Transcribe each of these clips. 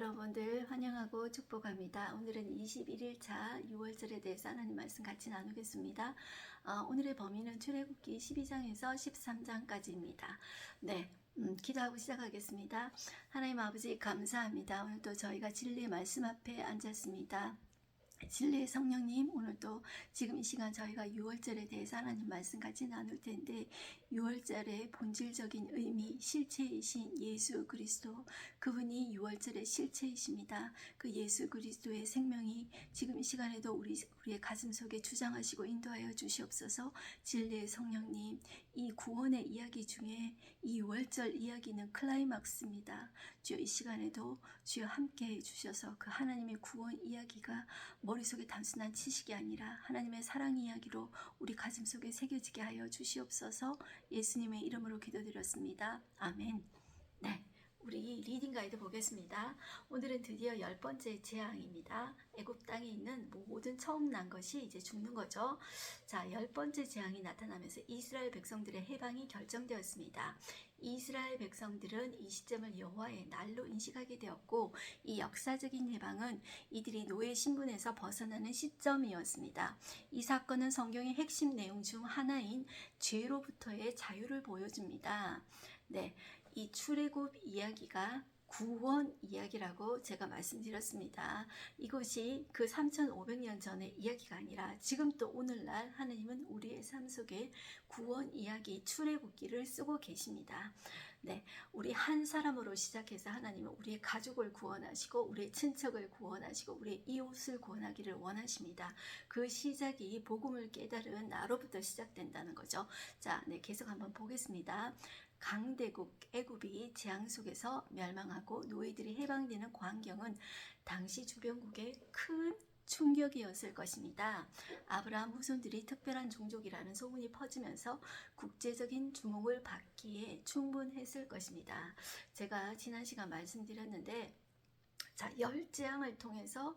여러분들 환영하고 축복합니다. 오늘은 21일차 6월절에 대해서 하나님 말씀 같이 나누겠습니다. 오늘의 범위는 출애굽기 12장에서 13장까지입니다. 네, 기도하고 시작하겠습니다. 하나님 아버지 감사합니다. 오늘도 저희가 진리의 말씀 앞에 앉았습니다. 진리의 성령님, 오늘도 지금 이 시간 저희가 6월절에 대해서 하나님 말씀 같이 나눌 텐데 6월절의 본질적인 의미, 실체이신 예수 그리스도, 그분이 6월절의 실체이십니다. 그 예수 그리스도의 생명이 지금 이 시간에도 우리의 가슴 속에 주장하시고 인도하여 주시옵소서. 진리의 성령님, 이 구원의 이야기 중에 이 6월절 이야기는 클라이막스입니다. 주여 이 시간에도 주여 함께 해주셔서 그 하나님의 구원 이야기가 머릿속에 단순한 지식이 아니라 하나님의 사랑 이야기로 우리 가슴 속에 새겨지게 하여 주시옵소서. 예수님의 이름으로 기도드렸습니다. 아멘. 네, 우리 리딩 가이드 보겠습니다. 오늘은 드디어 10번째 재앙입니다. 애굽 땅에 있는 모든 처음 난 것이 이제 죽는 거죠. 자, 10번째 재앙이 나타나면서 이스라엘 백성들의 해방이 결정되었습니다. 이스라엘 백성들은 이 시점을 여호와의 날로 인식하게 되었고, 이 역사적인 해방은 이들이 노예 신분에서 벗어나는 시점이었습니다. 이 사건은 성경의 핵심 내용 중 하나인 죄로부터의 자유를 보여줍니다. 네, 이 출애굽 이야기가 구원 이야기라고 제가 말씀드렸습니다. 이것이 그 3500년 전의 이야기가 아니라 지금 또 오늘날 하나님은 우리의 삶 속에 구원 이야기, 출애굽기를 쓰고 계십니다. 네, 우리 한 사람으로 시작해서 하나님은 우리의 가족을 구원하시고 우리의 친척을 구원하시고 우리의 이웃을 구원하기를 원하십니다. 그 시작이 복음을 깨달은 나로부터 시작된다는 거죠. 자, 네, 계속 한번 보겠습니다. 강대국 애굽이 재앙 속에서 멸망하고 노예들이 해방되는 광경은 당시 주변국의 큰 충격이었을 것입니다. 아브라함 후손들이 특별한 종족이라는 소문이 퍼지면서 국제적인 주목을 받기에 충분했을 것입니다. 제가 지난 시간 말씀드렸는데, 자, 열재앙을 통해서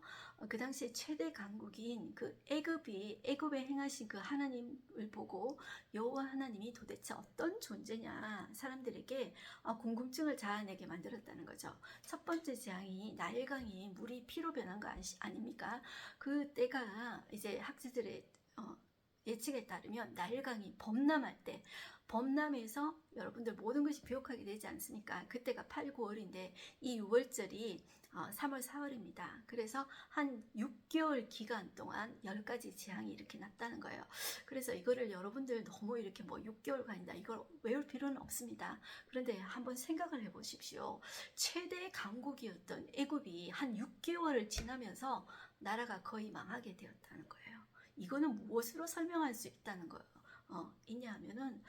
그 당시에 최대 강국인 그 애굽에 행하신 그 하나님을 보고 여호와 하나님이 도대체 어떤 존재냐 사람들에게 궁금증을 자아내게 만들었다는 거죠. 첫 번째 재앙이 나일강이 물이 피로 변한 거 아닙니까? 그 때가 이제 학자들의 예측에 따르면 나일강이 범람할 때, 범람에서 여러분들 모든 것이 비옥하게 되지 않습니까? 그때가 8, 9월인데 이 6월절이 3월, 4월입니다. 그래서 한 6개월 기간 동안 10가지 재앙이 이렇게 났다는 거예요. 그래서 이거를 여러분들 너무 이렇게 뭐 6개월간이다 이걸 외울 필요는 없습니다. 그런데 한번 생각을 해보십시오. 최대 강국이었던 애굽이 한 6개월을 지나면서 나라가 거의 망하게 되었다는 거예요. 이거는 무엇으로 설명할 수 있다는 거예요. 있냐 하면은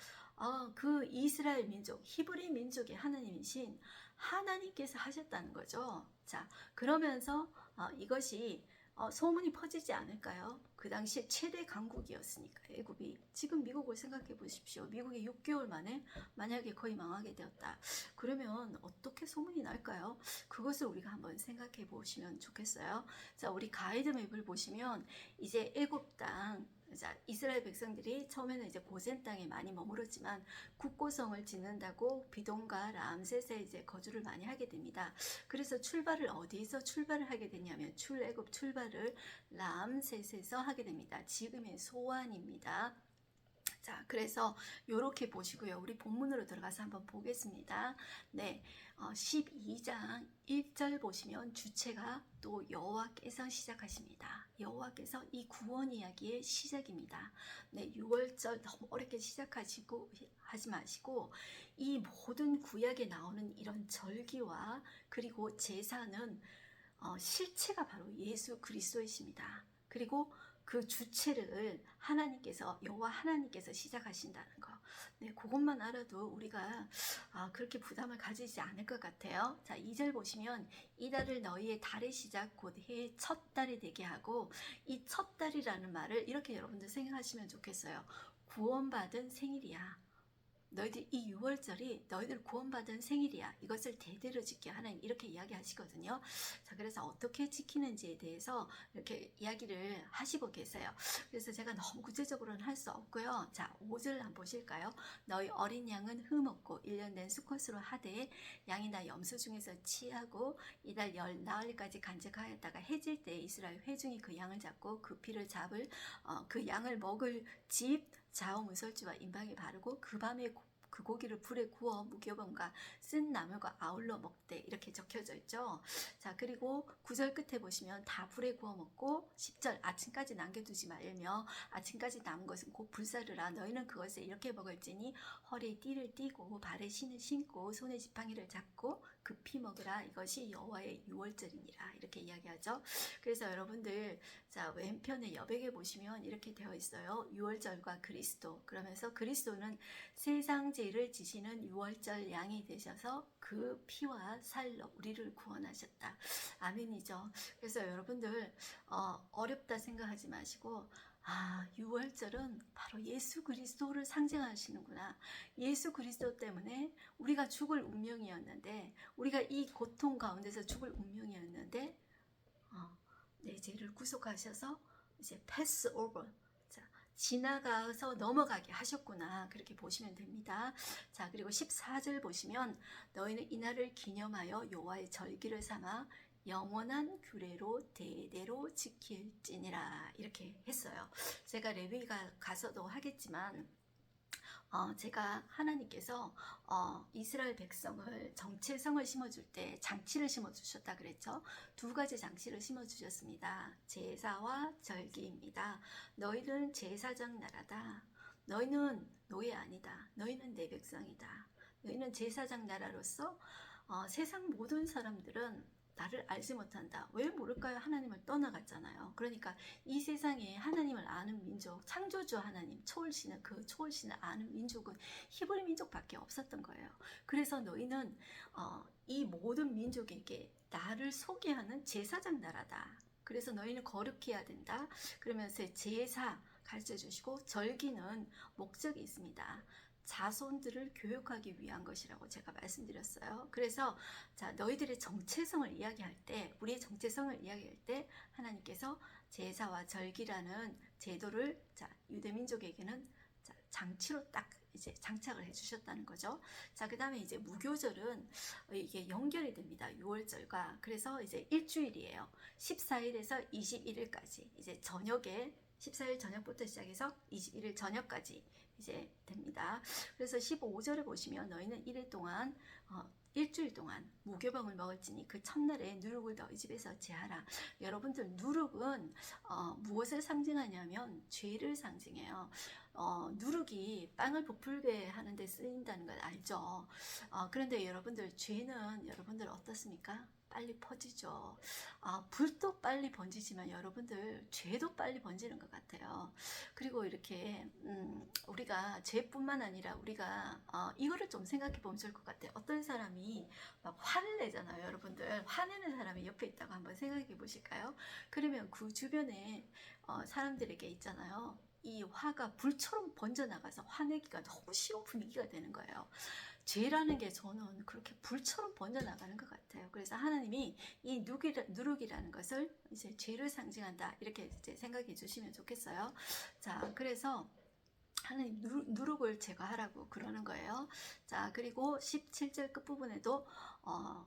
그 이스라엘 민족, 히브리 민족의 하나님이신 하나님께서 하셨다는 거죠. 자, 그러면서 이것이 소문이 퍼지지 않을까요? 그 당시에 최대 강국이었으니까 애굽이. 지금 미국을 생각해 보십시오. 미국이 6개월 만에 만약에 거의 망하게 되었다. 그러면 어떻게 소문이 날까요? 그것을 우리가 한번 생각해 보시면 좋겠어요. 자, 우리 가이드맵을 보시면 이제 애굽 땅, 자, 이스라엘 백성들이 처음에는 이제 고센 땅에 많이 머물었지만 국고성을 짓는다고 비동과 람셋에 이제 거주를 많이 하게 됩니다. 그래서 출발을 어디에서 출발을 하게 되냐면 출애굽 출발을 람셋에서 하게 됩니다. 지금의 소안입니다. 자, 그래서 이렇게 보시고요. 우리 본문으로 들어가서 한번 보겠습니다. 네, 12장 1절 보시면 주체가 또 여호와께서 시작하십니다. 여호와께서 이 구원 이야기의 시작입니다. 네, 6월절 너무 어렵게 하지 마시고 이 모든 구약에 나오는 이런 절기와 그리고 제사는 실체가 바로 예수 그리스도이십니다. 그리고 그 주체를 하나님께서, 여호와 하나님께서 시작하신다는 거. 네, 그것만 알아도 우리가 그렇게 부담을 가지지 않을 것 같아요. 자, 2절 보시면 이달을 너희의 달의 시작 곧 해의 첫 달이 되게 하고, 이 첫 달이라는 말을 이렇게 여러분들 생각하시면 좋겠어요. 구원받은 생일이야. 너희들 이 6월절이 너희들 구원받은 생일이야. 이것을 대대로 지켜. 하나님 이렇게 이야기하시거든요. 자, 그래서 어떻게 지키는지에 대해서 이렇게 이야기를 하시고 계세요. 그래서 제가 너무 구체적으로는 할 수 없고요. 자, 5절 한번 보실까요? 너희 어린 양은 흠없고 1년 된 수컷으로 하되 양이나 염소 중에서 치하고 이달 열 나흘까지 간직하였다가 해질 때 이스라엘 회중이 그 양을 잡고 그 피를 잡을 그 양을 먹을 집 좌우무설주와 임방에 바르고 그 밤에 그 고기를 불에 구워 무교병과 쓴 나물과 아울러 먹되 이렇게 적혀져 있죠. 자, 그리고 9절 끝에 보시면 다 불에 구워 먹고 10절 아침까지 남겨두지 말며 아침까지 남은 것은 곧 불사르라. 너희는 그것을 이렇게 먹을지니 허리에 띠를 띠고 발에 신을 신고 손에 지팡이를 잡고 급히 먹으라. 이것이 여호와의 유월절이니라. 이렇게 이야기하죠. 그래서 여러분들 자, 왼편에 여백에 보시면 이렇게 되어 있어요. 유월절과 그리스도. 그러면서 그리스도는 세상 죄를 지시는 유월절 양이 되셔서 그 피와 살로 우리를 구원하셨다. 아멘이죠. 그래서 여러분들 어렵다 생각하지 마시고 유월절은 바로 예수 그리스도를 상징하시는구나. 예수 그리스도 때문에 우리가 죽을 운명이었는데 우리가 이 고통 가운데서 죽을 운명이었는데 내 죄를 구속하셔서 이제 패스 오버 지나가서 넘어가게 하셨구나. 그렇게 보시면 됩니다. 자, 그리고 14절 보시면 너희는 이날을 기념하여 여호와의 절기를 삼아 영원한 규례로 대대로 지킬지니라. 이렇게 했어요. 제가 레위기가 가서도 하겠지만 제가 하나님께서 이스라엘 백성을 정체성을 심어줄 때 장치를 심어주셨다 그랬죠. 두 가지 장치를 심어주셨습니다. 제사와 절기입니다. 너희는 제사장 나라다. 너희는 노예 아니다. 너희는 내 백성이다. 너희는 제사장 나라로서 세상 모든 사람들은 나를 알지 못한다. 왜 모를까요? 하나님을 떠나갔잖아요. 그러니까 이 세상에 하나님을 아는 민족, 창조주 하나님, 초월신을 그 초월신을 아는 민족은 히브리 민족밖에 없었던 거예요. 그래서 너희는 이 모든 민족에게 나를 소개하는 제사장 나라다. 그래서 너희는 거룩히 해야 된다. 그러면서 제사 가르쳐 주시고 절기는 목적이 있습니다. 자손들을 교육하기 위한 것이라고 제가 말씀드렸어요. 그래서 자, 너희들의 정체성을 이야기할 때, 우리의 정체성을 이야기할 때 하나님께서 제사와 절기라는 제도를 자, 유대민족에게는 자, 장치로 딱 이제 장착을 해주셨다는 거죠. 자, 그 다음에 이제 무교절은 이게 연결이 됩니다. 6월절과. 그래서 이제 일주일이에요. 14일에서 21일까지 이제 저녁에 14일 저녁부터 시작해서 21일 저녁까지 이제 됩니다. 그래서 15절에 보시면 너희는 1일 동안 일주일 동안 무교병을 먹을지니 그 첫날에 누룩을 너희 집에서 제하라. 여러분들 누룩은 무엇을 상징하냐면 죄를 상징해요. 누룩이 빵을 부풀게 하는 데 쓰인다는 걸 알죠. 그런데 여러분들 죄는 여러분들 어떻습니까? 빨리 퍼지죠. 불도 빨리 번지지만 여러분들 죄도 빨리 번지는 것 같아요. 그리고 이렇게 우리가 죄뿐만 아니라 우리가 이거를 좀 생각해 보면 좋을 것 같아요. 어떤 사람이 막 화를 내잖아요. 여러분들 화내는 사람이 옆에 있다고 한번 생각해 보실까요? 그러면 그 주변에 사람들에게 있잖아요. 이 화가 불처럼 번져나가서 화내기가 너무 쉬운 분위기가 되는 거예요. 죄라는 게 저는 그렇게 불처럼 번져나가는 것 같아요. 그래서 하나님이 이 누룩이라는 것을 이제 죄를 상징한다. 이렇게 이제 생각해 주시면 좋겠어요. 자, 그래서 하나님 누룩을 제거하라고 그러는 거예요. 자, 그리고 17절 끝부분에도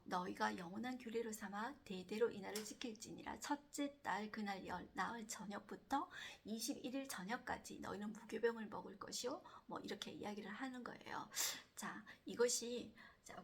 너희가 영원한 규례로 삼아 대대로 이날을 지킬지니라. 첫째 달 그날 나흘 저녁부터 21일 저녁까지 너희는 무교병을 먹을 것이요. 뭐 이렇게 이야기를 하는 거예요. 자, 이것이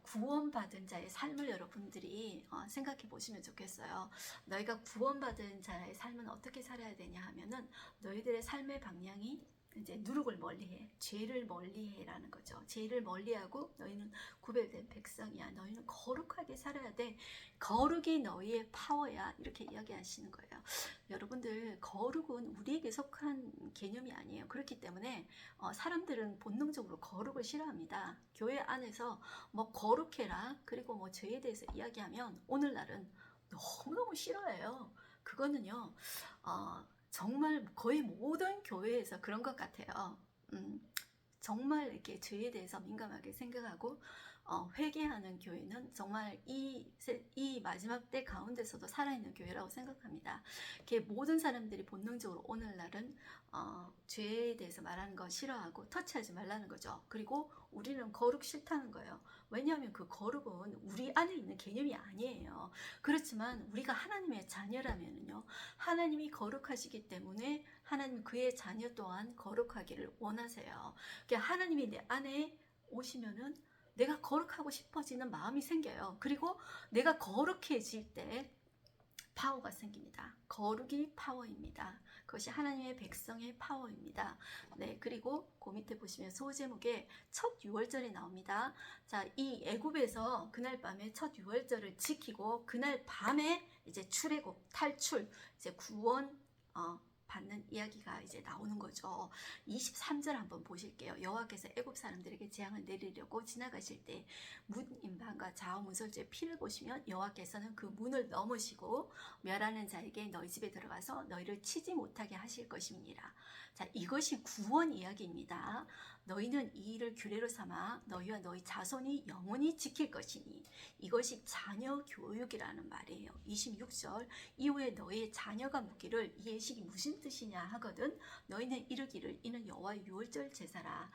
구원받은 자의 삶을 여러분들이 생각해 보시면 좋겠어요. 너희가 구원받은 자의 삶은 어떻게 살아야 되냐 하면은 너희들의 삶의 방향이 이제 누룩을 멀리해, 죄를 멀리해라는 거죠. 죄를 멀리하고 너희는 구별된 백성이야. 너희는 거룩하게 살아야 돼. 거룩이 너희의 파워야. 이렇게 이야기하시는 거예요. 여러분들 거룩은 우리에게 속한 개념이 아니에요. 그렇기 때문에 사람들은 본능적으로 거룩을 싫어합니다. 교회 안에서 뭐 거룩해라 그리고 뭐 죄에 대해서 이야기하면 오늘날은 너무너무 싫어해요. 그거는요. 정말 거의 모든 교회에서 그런 것 같아요. 정말 이렇게 죄에 대해서 민감하게 생각하고 회개하는 교회는 정말 이 마지막 때 가운데서도 살아있는 교회라고 생각합니다. 이렇게 모든 사람들이 본능적으로 오늘날은 죄에 대해서 말하는 거 싫어하고 터치하지 말라는 거죠. 그리고 우리는 거룩 싫다는 거예요. 왜냐하면 그 거룩은 우리 안에 있는 개념이 아니에요. 그렇지만 우리가 하나님의 자녀라면요, 하나님이 거룩하시기 때문에 하나님 그의 자녀 또한 거룩하기를 원하세요. 그러니까 하나님이 내 안에 오시면은 내가 거룩하고 싶어지는 마음이 생겨요. 그리고 내가 거룩해질 때 파워가 생깁니다. 거룩이 파워입니다. 그것이 하나님의 백성의 파워입니다. 네, 그리고 그 밑에 보시면 소제목에 첫 유월절이 나옵니다. 자, 이 애굽에서 그날 밤에 첫 유월절을 지키고 그날 밤에 이제 출애굽, 탈출, 이제 구원 받는 이야기가 이제 나오는 거죠. 23절 한번 보실게요. 여호와께서 애굽 사람들에게 재앙을 내리려고 지나가실 때 문 임방과 좌우 문설주의 피를 보시면 여호와께서는 그 문을 넘으시고 멸하는 자에게 너희 집에 들어가서 너희를 치지 못하게 하실 것입니다. 자, 이것이 구원 이야기입니다. 너희는 이 일을 규례로 삼아 너희와 너희 자손이 영원히 지킬 것이니 이것이 자녀 교육이라는 말이에요. 26절 이후에 너희의 자녀가 묻기를 이 예식이 무슨 뜻이냐 하거든 너희는 이르기를 이는 여호와의 유월절 제사라.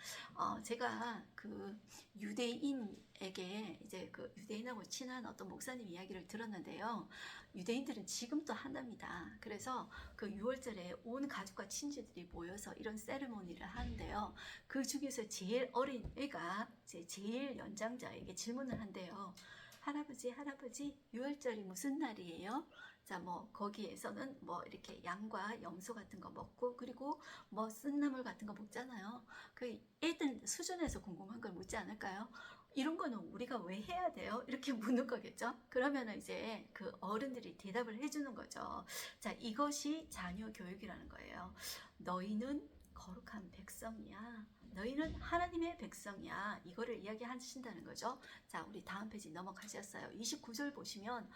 제가 그 유대인에게 이제 그 유대인하고 친한 어떤 목사님 이야기를 들었는데요. 유대인들은 지금도 한답니다. 그래서 그 유월절에 온 가족과 친지들이 모여서 이런 세레모니를 하는데요. 그 중에서 제일 어린 애가 제일 연장자에게 질문을 한대요. 할아버지, 유월절이 무슨 날이에요? 자, 뭐 거기에서는 뭐 이렇게 양과 염소 같은 거 먹고 그리고 뭐 쓴나물 같은 거 먹잖아요. 그 애들 수준에서 궁금한 걸 묻지 않을까요? 이런 거는 우리가 왜 해야 돼요? 이렇게 묻는 거겠죠? 그러면은 이제 그 어른들이 대답을 해주는 거죠. 자, 이것이 자녀 교육이라는 거예요. 너희는 거룩한 백성이야. 너희는 하나님의 백성이야. 이거를 이야기하신다는 거죠. 자, 우리 다음 페이지 넘어가셨어요. 29절 보시면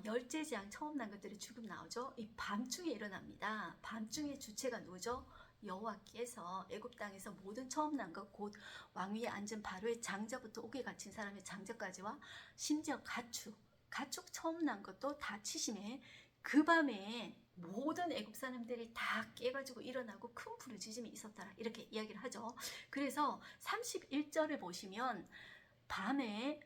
열째 재앙 처음 난 것들이 죽음 나오죠. 이 밤중에 일어납니다. 밤중에 주체가 누구죠? 여호와께서 애굽 땅에서 모든 처음 난 것 곧 왕위에 앉은 바로의 장자부터 옥에 갇힌 사람의 장자까지와 심지어 가축 처음 난 것도 다 치심해 그 밤에 모든 애굽 사람들이 다 깨가지고 일어나고 큰 부르짖음이 있었더라 이렇게 이야기를 하죠. 그래서 31절을 보시면 밤에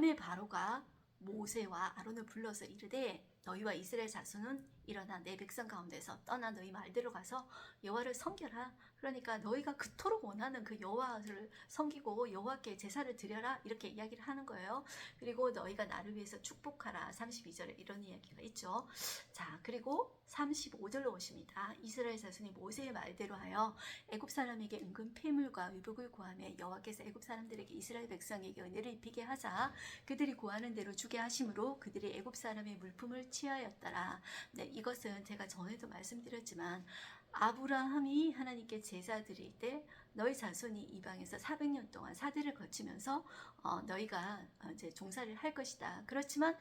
바로가 모세와 아론을 불러서 이르되 너희와 이스라엘 자손은 일어나 내 백성 가운데서 떠나 너희 말대로 가서 여호와를 섬겨라. 그러니까 너희가 그토록 원하는 그 여호와를 섬기고 여호와께 제사를 드려라 이렇게 이야기를 하는 거예요. 그리고 너희가 나를 위해서 축복하라. 32절에 이런 이야기가 있죠. 자, 그리고 35절로 오십니다. 이스라엘 자손이 모세의 말대로 하여 애굽 사람에게 은근 폐물과 의복을 구하며 여호와께서 애굽 사람들에게 이스라엘 백성에게 은혜를 입히게 하자 그들이 구하는 대로 주게 하심으로 그들이 애굽 사람의 물품을 취하였더라. 네, 이것은 제가 전에도 말씀드렸지만 아브라함이 하나님께 제사 드릴 때 너희 자손이 이방에서 400년 동안 사대를 거치면서 너희가 이제 종사를 할 것이다. 그렇지만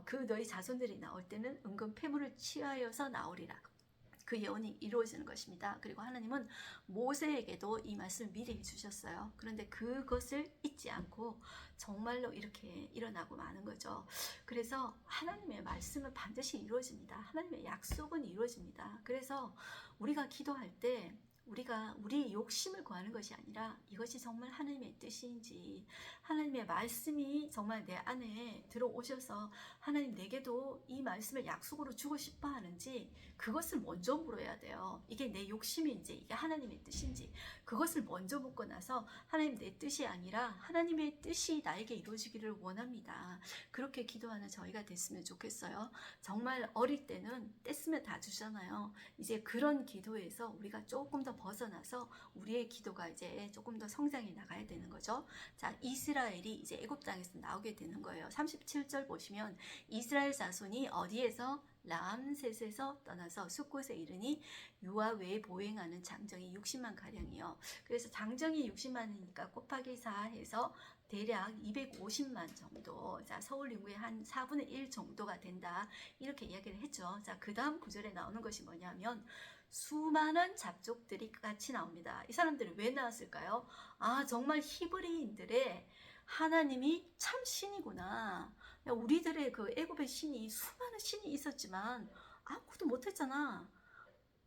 그 너희 자손들이 나올 때는 은근 폐물을 취하여서 나오리라. 그 예언이 이루어지는 것입니다. 그리고 하나님은 모세에게도 이 말씀을 미리 해주셨어요. 그런데 그것을 잊지 않고 정말로 이렇게 일어나고 마는 거죠. 그래서 하나님의 말씀은 반드시 이루어집니다. 하나님의 약속은 이루어집니다. 그래서 우리가 기도할 때 우리가 우리 욕심을 구하는 것이 아니라 이것이 정말 하나님의 뜻인지 하나님의 말씀이 정말 내 안에 들어오셔서 하나님 내게도 이 말씀을 약속으로 주고 싶어 하는지 그것을 먼저 물어야 돼요. 이게 내 욕심인지 이게 하나님의 뜻인지 그것을 먼저 묻고 나서 하나님 내 뜻이 아니라 하나님의 뜻이 나에게 이루어지기를 원합니다. 그렇게 기도하는 저희가 됐으면 좋겠어요. 정말 어릴 때는 뗐으면 다 주잖아요. 이제 그런 기도에서 우리가 조금 더 벗어나서 우리의 기도가 이제 조금 더 성장해 나가야 되는 거죠. 자, 이스라엘이 이제 애굽 땅에서 나오게 되는 거예요. 37절 보시면 이스라엘 자손이 어디에서 람셋에서 떠나서 숫곳에 이르니 유아 외에 보행하는 장정이 60만 가량이요. 그래서 장정이 60만이니까 곱하기 4 해서 대략 250만 정도, 자, 서울 인구의 한 4분의 1 정도가 된다. 이렇게 이야기를 했죠. 자, 그 다음 구절에 나오는 것이 뭐냐면 수많은 잡족들이 같이 나옵니다. 이 사람들이 왜 나왔을까요? 아, 정말 히브리인들의 하나님이 참 신이구나. 야, 우리들의 그 애굽의 신이 수많은 신이 있었지만 아무것도 못했잖아.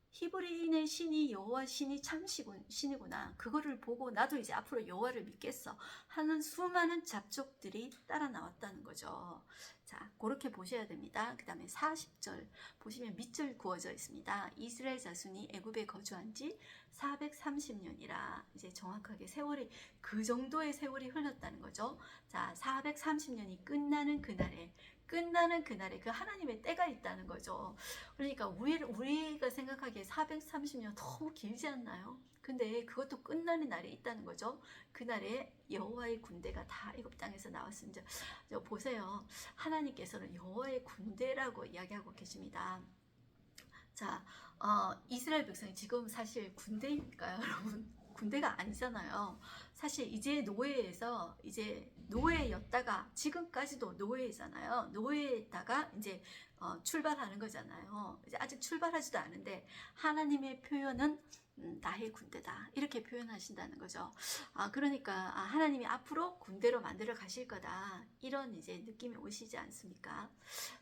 히브리인의 신이 여호와 신이 참 신이구나. 그거를 보고 나도 이제 앞으로 여호와를 믿겠어 하는 수많은 잡족들이 따라 나왔다는 거죠. 자, 그렇게 보셔야 됩니다. 그 다음에 40절 보시면 밑줄 그어져 있습니다. 이스라엘 자손이 애굽에 거주한 지 430년이라 이제 정확하게 세월이 그 정도의 세월이 흘렀다는 거죠. 자, 430년이 끝나는 그날에 그 하나님의 때가 있다는 거죠. 그러니까 우리가 생각하기에 430년 너무 길지 않나요? 근데 그것도 끝나는 날이 있다는 거죠. 그날에 여호와의 군대가 다 애굽 땅에서 나왔습니다. 보세요. 하나님께서는 여호와의 군대라고 이야기하고 계십니다. 자, 이스라엘 백성이 지금 사실 군대입니까, 여러분? 군대가 아니잖아요. 사실 이제 노예였다가 지금까지도 노예잖아요. 노예에다가 이제 출발하는 거잖아요. 이제 아직 출발하지도 않은데 하나님의 표현은 나의 군대다 이렇게 표현하신다는 거죠. 그러니까 하나님이 앞으로 군대로 만들어 가실 거다 이런 이제 느낌이 오시지 않습니까?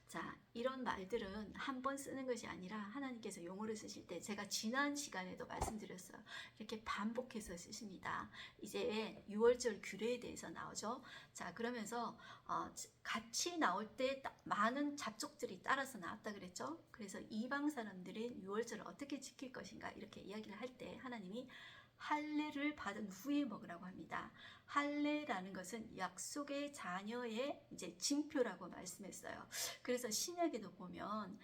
자, 이런 말들은 한 번 쓰는 것이 아니라 하나님께서 용어를 쓰실 때 제가 지난 시간에도 말씀드렸어요. 이렇게 반복해서 쓰십니다. 이제 6월절 규례에 대해서 나오죠. 자, 그러면서 같이 나올 때 많은 잡족들이 따라서 나왔다 그랬죠. 그래서 이방 사람들이 6월절을 어떻게 지킬 것인가 이렇게 이야기를 할 때 하나님이 할례를 받은 후에 먹으라고 합니다. 할례라는 것은 약속의 자녀의 이제 징표라고 말씀했어요. 그래서 신약에도 보면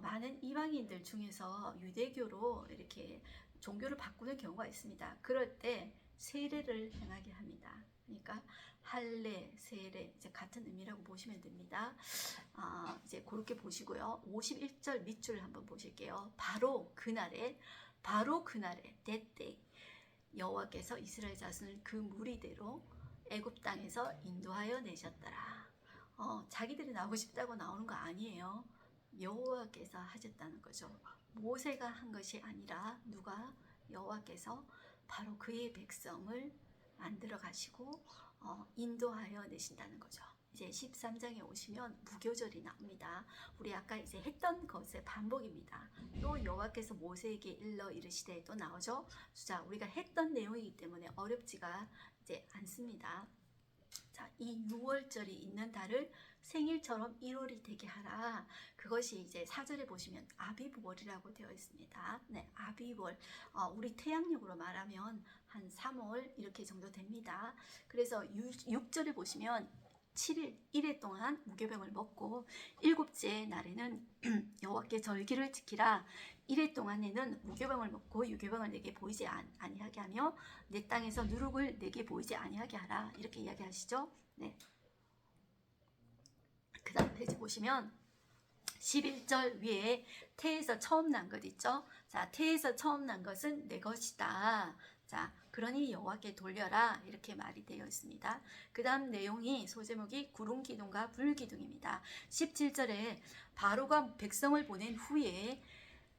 많은 이방인들 중에서 유대교로 이렇게 종교를 바꾸는 경우가 있습니다. 그럴 때 세례를 행하게 합니다. 그러니까 할례, 세례 이제 같은 의미라고 보시면 됩니다. 이제 그렇게 보시고요. 51절 밑줄 한번 보실게요. 바로 그날에 that day 여호와께서 이스라엘 자손을 그 무리대로 애굽 땅에서 인도하여 내셨더라. 자기들이 나오고 싶다고 나오는 거 아니에요. 여호와께서 하셨다는 거죠. 모세가 한 것이 아니라 누가? 여호와께서 바로 그의 백성을 만들어 가시고 인도하여 내신다는 거죠. 이제 13장에 오시면 무교절이 나옵니다. 우리 아까 이제 했던 것의 반복입니다. 또 여호와께서 모세에게 일러 이르시되 또 나오죠. 자, 우리가 했던 내용이기 때문에 어렵지가 이제 않습니다. 자, 이 6월절이 있는 달을 생일처럼 1월이 되게 하라. 그것이 이제 4절에 보시면 아비브월이라고 되어 있습니다. 네, 아비월. 우리 태양력으로 말하면 한 3월 이렇게 정도 됩니다. 그래서 6절에 보시면 7일 1회 동안 무교병을 먹고 7째 날에는 여호와께 절기를 지키라. 1회 동안에는 무교병을 먹고 유교병을 내게 보이지 아니하게 하며 내 땅에서 누룩을 내게 보이지 아니하게 하라. 이렇게 이야기하시죠. 네. 그 다음 페이지 보시면 11절 위에 태에서 처음 난 것 있죠. 자, 태에서 처음 난 것은 내 것이다. 자, 그러니 여호와께 돌려라 이렇게 말이 되어 있습니다. 그 다음 내용이 소제목이 구름기둥과 불기둥입니다. 17절에 바로가 백성을 보낸 후에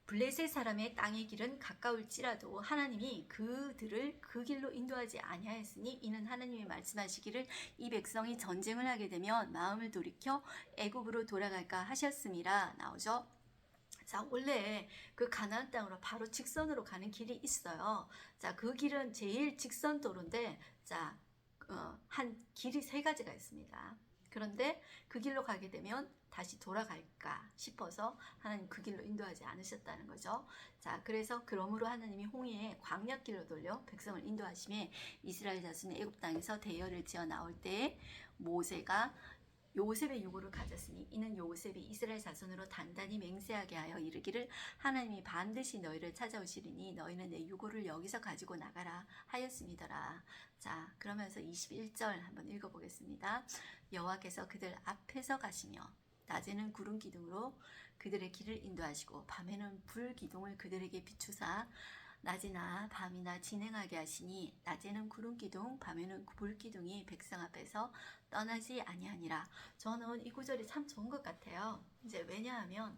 블레셋 사람의 땅의 길은 가까울지라도 하나님이 그들을 그 길로 인도하지 아니하였으니 이는 하나님이 말씀하시기를 이 백성이 전쟁을 하게 되면 마음을 돌이켜 애굽으로 돌아갈까 하셨음이라 나오죠. 자, 원래 그 가나안 땅으로 바로 직선으로 가는 길이 있어요. 자, 그 길은 제일 직선 도로인데, 자, 한 길이 3가지가 있습니다. 그런데 그 길로 가게 되면 다시 돌아갈까 싶어서 하나님 그 길로 인도하지 않으셨다는 거죠. 자, 그래서 그러므로 하나님이 홍해에 광야길로 돌려 백성을 인도하심에 이스라엘 자손이 애굽 땅에서 대열을 지어 나올 때 모세가 요셉의 유고를 가졌으니 이는 요셉이 이스라엘 자손으로 단단히 맹세하게 하여 이르기를 하나님이 반드시 너희를 찾아오시리니 너희는 내 유고를 여기서 가지고 나가라 하였음이더라. 자, 그러면서 21절 한번 읽어보겠습니다. 여호와께서 그들 앞에서 가시며 낮에는 구름 기둥으로 그들의 길을 인도하시고 밤에는 불 기둥을 그들에게 비추사 낮이나 밤이나 진행하게 하시니 낮에는 구름 기둥 밤에는 불 기둥이 백성 앞에서 떠나지 아니하니라. 저는 이 구절이 참 좋은 것 같아요. 이제 왜냐하면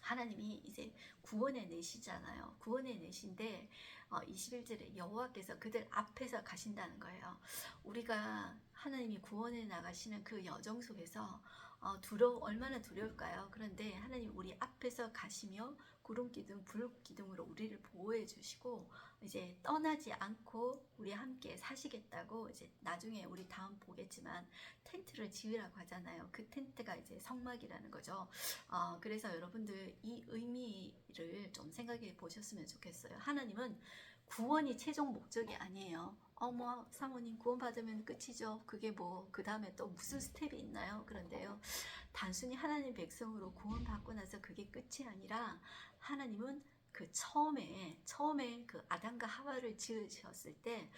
하나님이 이제 구원해 내시잖아요. 구원해 내신데 21절에 여호와께서 그들 앞에서 가신다는 거예요. 우리가 하나님이 구원해 나가시는 그 여정 속에서 얼마나 두려울까요? 그런데 하나님 우리 앞에서 가시며 구름 기둥, 불 기둥으로 우리를 보호해 주시고 이제 떠나지 않고 우리 함께 사시겠다고 이제 나중에 우리 다음 보겠지만 텐트를 지으라고 하잖아요. 그 텐트가 이제 성막이라는 거죠. 그래서 여러분들 이 의미를 좀 생각해 보셨으면 좋겠어요. 하나님은 구원이 최종 목적이 아니에요. 뭐 사모님 구원 받으면 끝이죠. 그게 뭐 그 다음에 또 무슨 스텝이 있나요? 그런데요. 단순히 하나님 백성으로 구원 받고 나서 그게 끝이 아니라 하나님은 그 처음에 그 아담과 하와를 지으셨을 때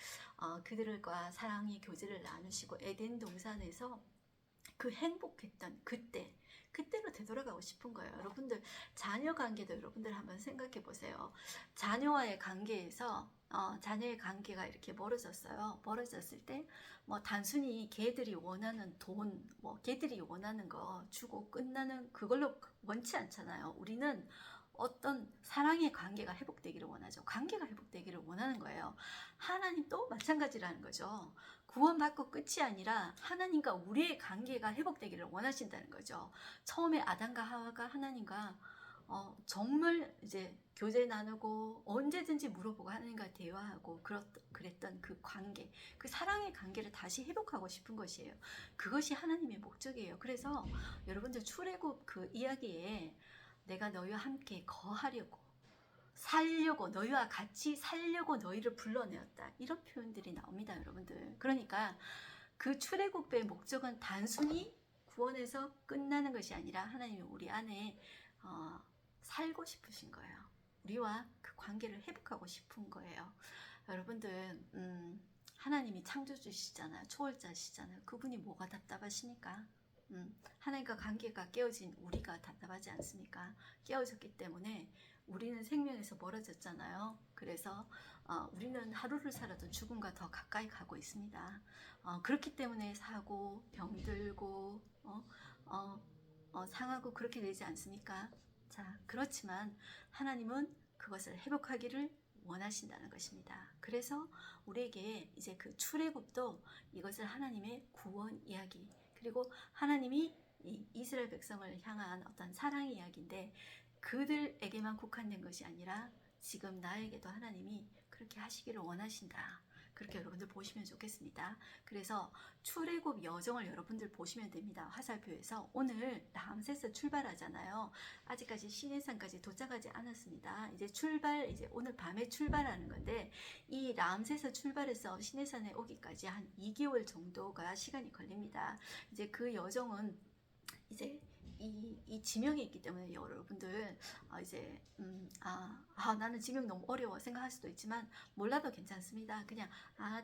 그들과 사랑의 교제를 나누시고 에덴 동산에서 그 행복했던 그때로 되돌아가고 싶은 거예요. 여러분들 자녀 관계도 여러분들 한번 생각해 보세요. 자녀와의 관계에서 자녀의 관계가 이렇게 멀어졌어요. 멀어졌을 때 뭐 단순히 걔들이 원하는 돈, 뭐 걔들이 원하는 거 주고 끝나는 그걸로 원치 않잖아요. 우리는 어떤 사랑의 관계가 회복되기를 원하죠. 관계가 회복되기를 원하는 거예요. 하나님도 마찬가지라는 거죠. 구원받고 끝이 아니라 하나님과 우리의 관계가 회복되기를 원하신다는 거죠. 처음에 아담과 하와가 하나님과 정말 이제 교제 나누고 언제든지 물어보고 하나님과 대화하고 그랬던 그 관계, 그 사랑의 관계를 다시 회복하고 싶은 것이에요. 그것이 하나님의 목적이에요. 그래서 여러분들 출애굽 그 이야기에 내가 너희와 함께 거하려고 살려고 너희와 같이 살려고 너희를 불러내었다. 이런 표현들이 나옵니다, 여러분들. 그러니까 그 출애굽의 목적은 단순히 구원에서 끝나는 것이 아니라 하나님이 우리 안에 살고 싶으신 거예요. 우리와 그 관계를 회복하고 싶은 거예요. 여러분들 하나님이 창조주시잖아요. 초월자시잖아요. 그분이 뭐가 답답하십니까? 하나님과 관계가 깨어진 우리가 답답하지 않습니까? 깨어졌기 때문에 우리는 생명에서 멀어졌잖아요. 그래서 우리는 하루를 살아도 죽음과 더 가까이 가고 있습니다. 그렇기 때문에 사고 병들고 상하고 그렇게 되지 않습니까? 자, 그렇지만 하나님은 그것을 회복하기를 원하신다는 것입니다. 그래서 우리에게 이제 그 출애굽도 이것을 하나님의 구원 이야기, 그리고 하나님이 이 이스라엘 백성을 향한 어떤 사랑의 이야기인데 그들에게만 국한된 것이 아니라 지금 나에게도 하나님이 그렇게 하시기를 원하신다. 그렇게 여러분들 보시면 좋겠습니다. 그래서 출애굽 여정을 여러분들 보시면 됩니다. 화살표에서 오늘 람세스 출발하잖아요. 아직까지 시내산까지 도착하지 않았습니다. 이제 오늘 밤에 출발하는 건데 이 람세스 출발해서 시내산에 오기까지 한 2개월 정도가 시간이 걸립니다. 이제 그 여정은 이제 이 지명이 있기 때문에 여러분들 이제 나는 지명 너무 어려워 생각할 수도 있지만 몰라도 괜찮습니다. 그냥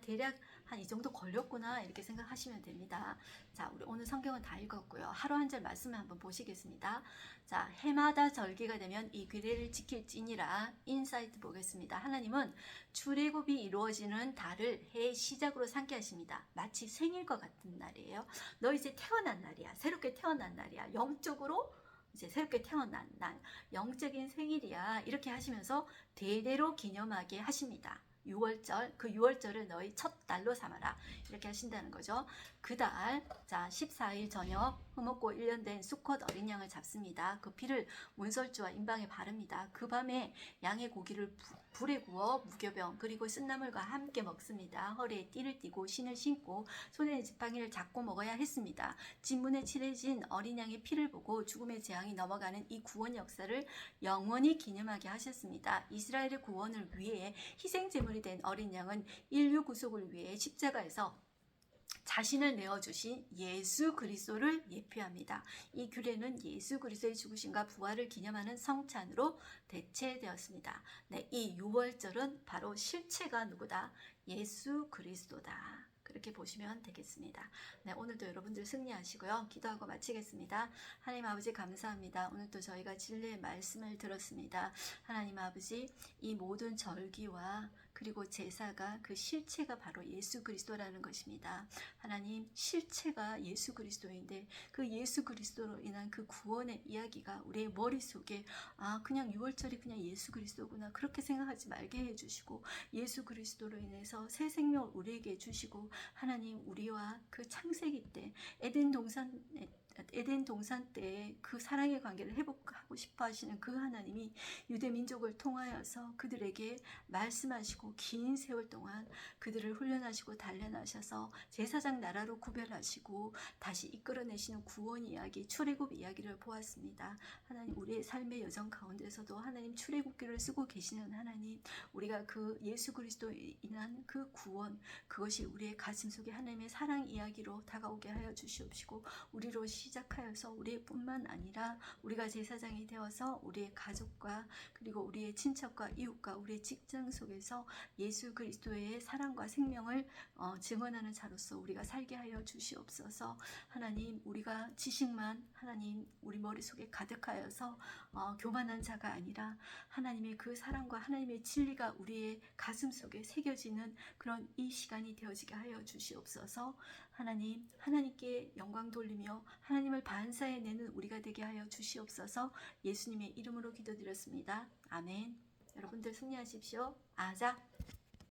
대략 한 이 정도 걸렸구나 이렇게 생각하시면 됩니다. 자, 우리 오늘 성경은 다 읽었고요. 하루 한 절 말씀을 한번 보시겠습니다. 자, 해마다 절기가 되면 이 규례를 지킬지니라. 인사이트 보겠습니다. 하나님은 출애굽이 이루어지는 달을 해의 시작으로 삼게 하십니다. 마치 생일과 같은 날이에요. 너 이제 태어난 날이야. 새롭게 태어난 날이야. 영적으로 이제 새롭게 태어난 날, 영적인 생일이야. 이렇게 하시면서 대대로 기념하게 하십니다. 6월절, 그 6월절을 너희 첫 달로 삼아라. 이렇게 하신다는 거죠. 그 달, 자, 14일 저녁, 흠없고 1년 된 수컷 어린 양을 잡습니다. 그 피를 문설주와 임방에 바릅니다. 그 밤에 양의 고기를 불에 구워 무교병 그리고 쓴나물과 함께 먹습니다. 허리에 띠를 띠고 신을 신고 손에 지팡이를 잡고 먹어야 했습니다. 진문에 칠해진 어린 양의 피를 보고 죽음의 재앙이 넘어가는 이 구원 역사를 영원히 기념하게 하셨습니다. 이스라엘의 구원을 위해 희생제물이 된 어린 양은 인류 구속을 위해 십자가에서 자신을 내어주신 예수 그리스도를 예표합니다. 이 규례는 예수 그리스도의 죽으심과 부활을 기념하는 성찬으로 대체되었습니다. 네, 이 6월절은 바로 실체가 누구다? 예수 그리스도다. 그렇게 보시면 되겠습니다. 네, 오늘도 여러분들 승리하시고요. 기도하고 마치겠습니다. 하나님 아버지 감사합니다. 오늘도 저희가 진리의 말씀을 들었습니다. 하나님 아버지, 이 모든 절기와 그리고 제사가 그 실체가 바로 예수 그리스도라는 것입니다. 하나님, 실체가 예수 그리스도인데 그 예수 그리스도로 인한 그 구원의 이야기가 우리의 머릿속에 그냥 6월절이 그냥 예수 그리스도구나 그렇게 생각하지 말게 해주시고, 예수 그리스도로 인해서 새 생명을 우리에게 주시고, 하나님 우리와 그 창세기 때 에덴 동산 때의 그 사랑의 관계를 회복하고 싶어 하시는 그 하나님이 유대 민족을 통하여서 그들에게 말씀하시고 긴 세월 동안 그들을 훈련하시고 단련하셔서 제사장 나라로 구별하시고 다시 이끌어내시는 구원 이야기, 출애굽 이야기를 보았습니다. 하나님, 우리의 삶의 여정 가운데서도 하나님 출애굽기를 쓰고 계시는 하나님, 우리가 그 예수 그리스도로 인한 그 구원, 그것이 우리의 가슴 속에 하나님의 사랑 이야기로 다가오게 하여 주시옵시고, 우리로 시작하여서 우리뿐만 아니라 우리가 제사장이 되어서 우리의 가족과 그리고 우리의 친척과 이웃과 우리의 직장 속에서 예수 그리스도의 사랑과 생명을 증언하는 자로서 우리가 살게 하여 주시옵소서. 하나님, 우리가 지식만 하나님 우리 머릿속에 가득하여서 교만한 자가 아니라 하나님의 그 사랑과 하나님의 진리가 우리의 가슴 속에 새겨지는 그런 이 시간이 되어지게 하여 주시옵소서. 하나님, 하나님께 영광 돌리며 하나님을 반사해내는 우리가 되게 하여 주시옵소서. 예수님의 이름으로 기도드렸습니다. 아멘. 여러분들 승리하십시오. 아자.